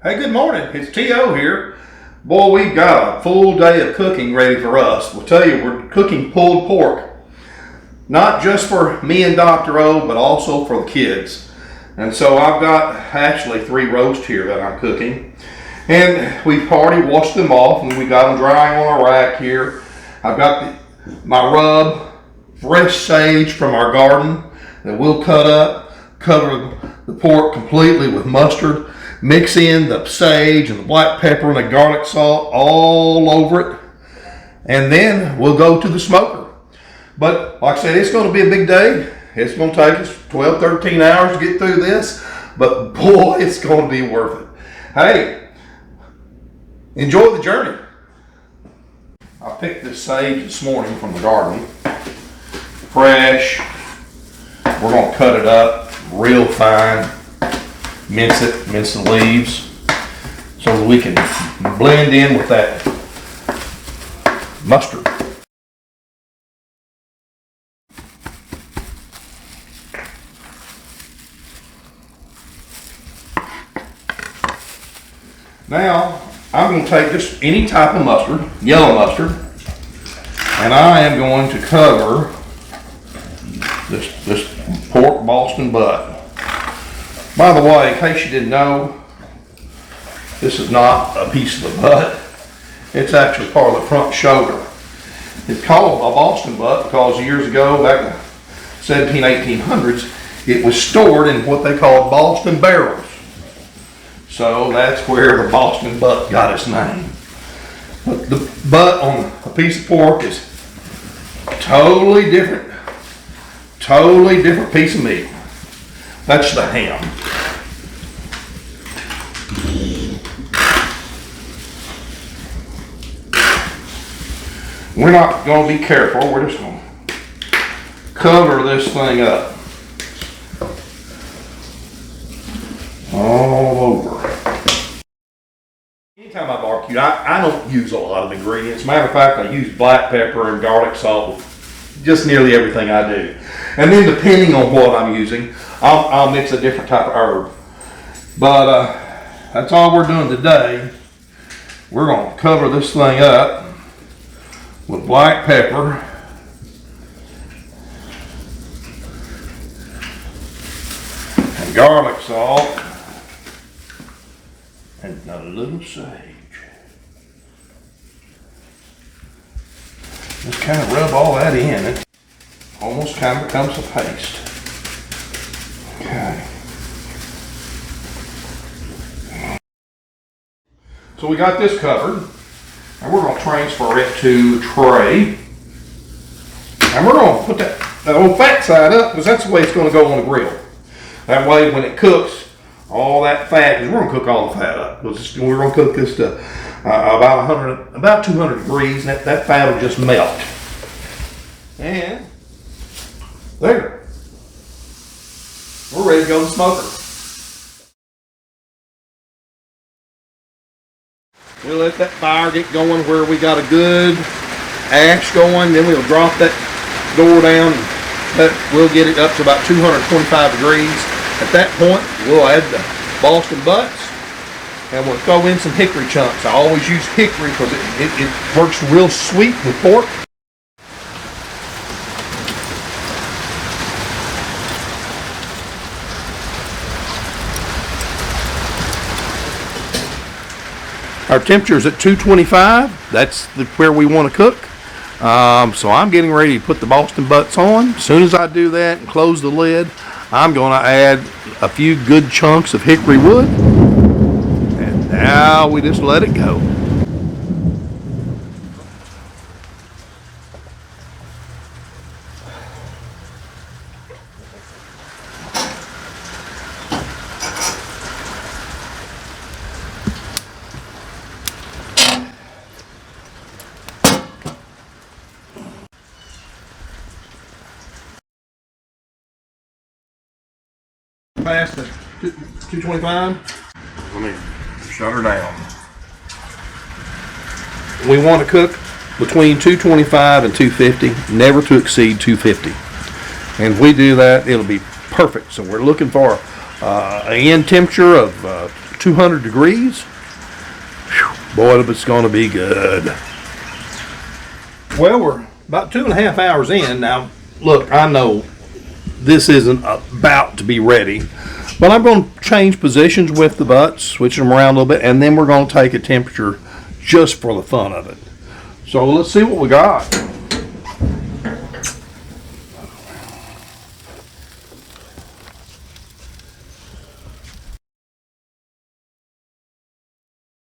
Hey, good morning. It's T.O. here. Boy, we've got a full day of cooking ready for us. We'll tell you, we're cooking pulled pork. Not just for me and Dr. O, but also for the kids. And so I've got actually 3 roasts here that I'm cooking. And we've already washed them off and we got them drying on our rack here. I've got my rub, fresh sage from our garden that we'll cut up, cover the pork completely with mustard. Mix in the sage and the black pepper and the garlic salt all over it. And then we'll go to the smoker. But like I said, it's going to be a big day. It's going to take us 12, 13 hours to get through this. But boy, it's going to be worth it. Hey, enjoy the journey. I picked this sage this morning from the garden. Fresh. We're going to cut it up real fine. Mince the leaves so that we can blend in with that mustard. Now, I'm going to take just any type of mustard, yellow mustard, and I am going to cover this pork Boston butt. By the way, in case you didn't know, this is not a piece of the butt. It's actually part of the front shoulder. It's called a Boston butt because years ago, back in the 1800s, it was stored in what they called Boston barrels. So that's where the Boston butt got its name. But the butt on a piece of pork is totally different piece of meat. That's the ham. We're not going to be careful. We're just going to cover this thing up all over. Anytime I barbecue, I don't use a lot of ingredients. Matter of fact, I use black pepper and garlic salt with just nearly everything I do. And then depending on what I'm using, I'll mix a different type of herb. But that's all we're doing today. We're going to cover this thing up with black pepper and garlic salt and a little sage. Just kind of rub all that in. It almost kind of becomes a paste. Okay. So we got this covered, and we're going to transfer it to a tray. And we're going to put that old fat side up because that's the way it's going to go on the grill. That way when it cooks, all that fat, because we're going to cook all the fat up. We're going to cook this to about 200 degrees, and that fat will just melt. And there. We're ready to go to the smoker. We'll let that fire get going where we got a good ash going. Then we'll drop that door down. We'll get it up to about 225 degrees. At that point, we'll add the Boston butts. And we'll throw in some hickory chunks. I always use hickory because it works real sweet with pork. Our temperature is at 225. That's where we want to cook. So I'm getting ready to put the Boston butts on. As soon as I do that and close the lid, I'm going to add a few good chunks of hickory wood. And now we just let it go. Past the 225. Let me shut her down. We want to cook between 225 and 250, never to exceed 250. And if we do that, it'll be perfect. So we're looking for an end temperature of 200 degrees. Whew, boy, it's going to be good. Well, we're about 2.5 hours in. Now, look, I know this isn't about to be ready, but I'm going to change positions with the butts, switch them around a little bit, and then we're going to take a temperature just for the fun of it. So let's see what we got.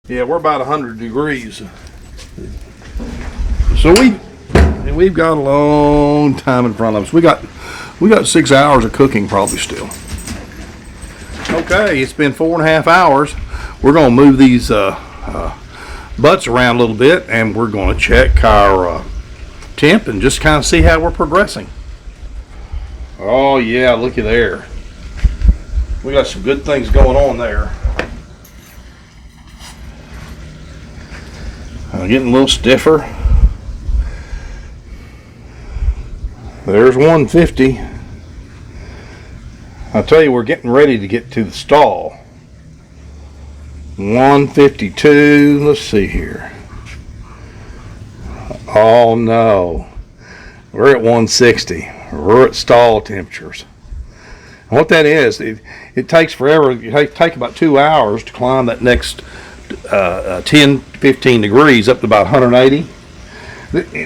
Yeah, we're about 100 degrees. So we've got a long time in front of us. We got 6 hours of cooking probably still. Okay, it's been 4.5 hours. We're gonna move these butts around a little bit, and we're gonna check our temp and just kind of see how we're progressing. Oh yeah, looky there. We got some good things going on there. Getting a little stiffer. There's 150. I'll tell you, we're getting ready to get to the stall. 152. Let's see here. Oh no. We're at 160. We're at stall temperatures. And what that is, it takes forever. It takes about 2 hours to climb that next 10, 15 degrees up to about 180.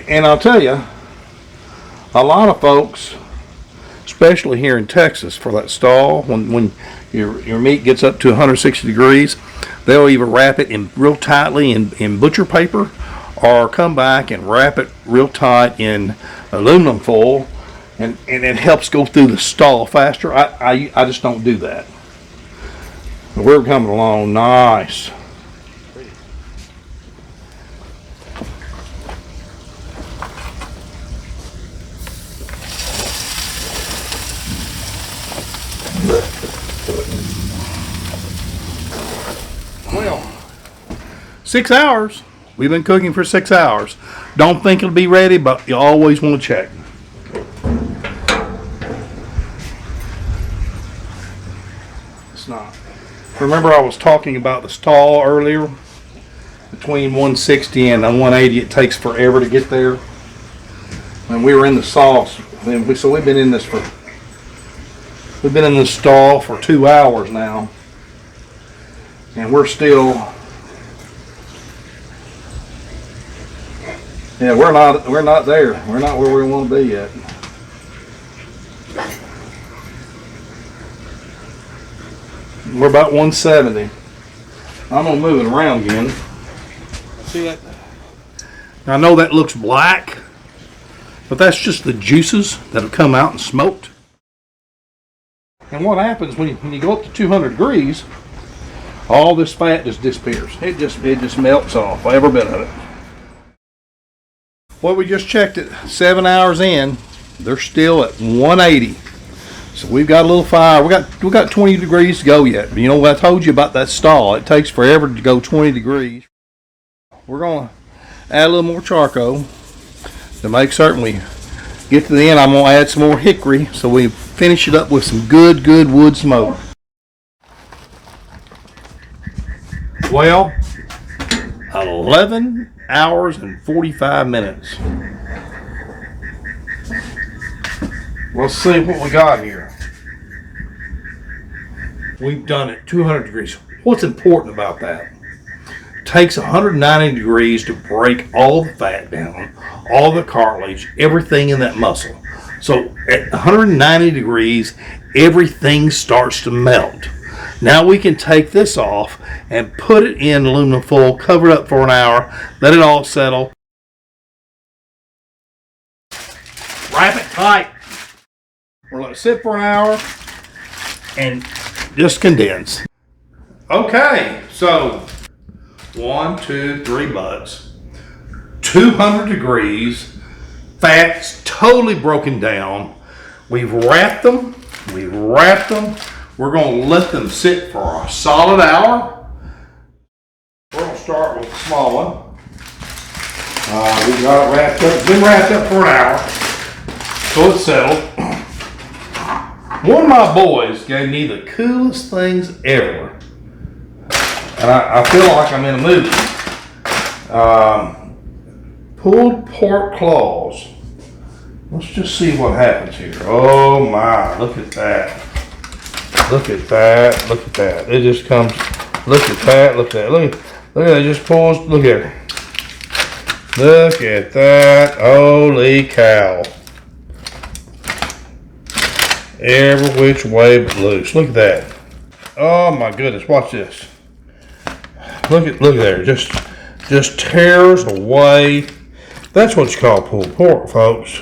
And I'll tell you, a lot of folks, especially here in Texas, for that stall, when your meat gets up to 160 degrees, they'll either wrap it in real tightly in butcher paper, or come back and wrap it real tight in aluminum foil, and it helps go through the stall faster. I just don't do that. We're coming along nice. Well, 6 hours. We've been cooking for 6 hours. Don't think it'll be ready, but you always want to check. It's not. Remember I was talking about the stall earlier? Between 160 and 180, it takes forever to get there. And we were in the sauce. So we've been in this stall for 2 hours now. And we're still, yeah, we're not there. We're not where we want to be yet. We're about 170. I'm gonna move it around again. See that? I know that looks black, but that's just the juices that have come out and smoked. And what happens when you go up to 200 degrees, all this fat just disappears. It just melts off, every bit of it. Well, we just checked it 7 hours in. They're still at 180. So we've got a little fire. We got 20 degrees to go yet. But you know what I told you about that stall? It takes forever to go 20 degrees. We're gonna add a little more charcoal to make certain we get to the end. I'm gonna add some more hickory so we finish it up with some good wood smoke. Well, 11 hours and 45 minutes. Let's see what we got here. We've done it 200 degrees. What's important about that? It takes 190 degrees to break all the fat down, all the cartilage, everything in that muscle. So at 190 degrees, everything starts to melt. Now we can take this off and put it in aluminum foil, cover it up for an hour, let it all settle. Wrap it tight. We'll let it sit for an hour and just condense. Okay, so 1, 2, 3 butts, 200 degrees, fat's totally broken down. We've wrapped them. We're going to let them sit for a solid hour. We're going to start with the small one. We got it wrapped up. It's been wrapped up for an hour, so it's settled. One of my boys gave me the coolest things ever. And I feel like I'm in a movie. Pulled pork claws. Let's just see what happens here. Oh my, look at that. Look at that, look at that. It just comes, look at that, look at that. Look at that, it just pulls, look at it. Look at that, holy cow. Every which way but loose. Look at that. Oh my goodness, watch this. Look there, just tears away. That's what you call pulled pork, folks.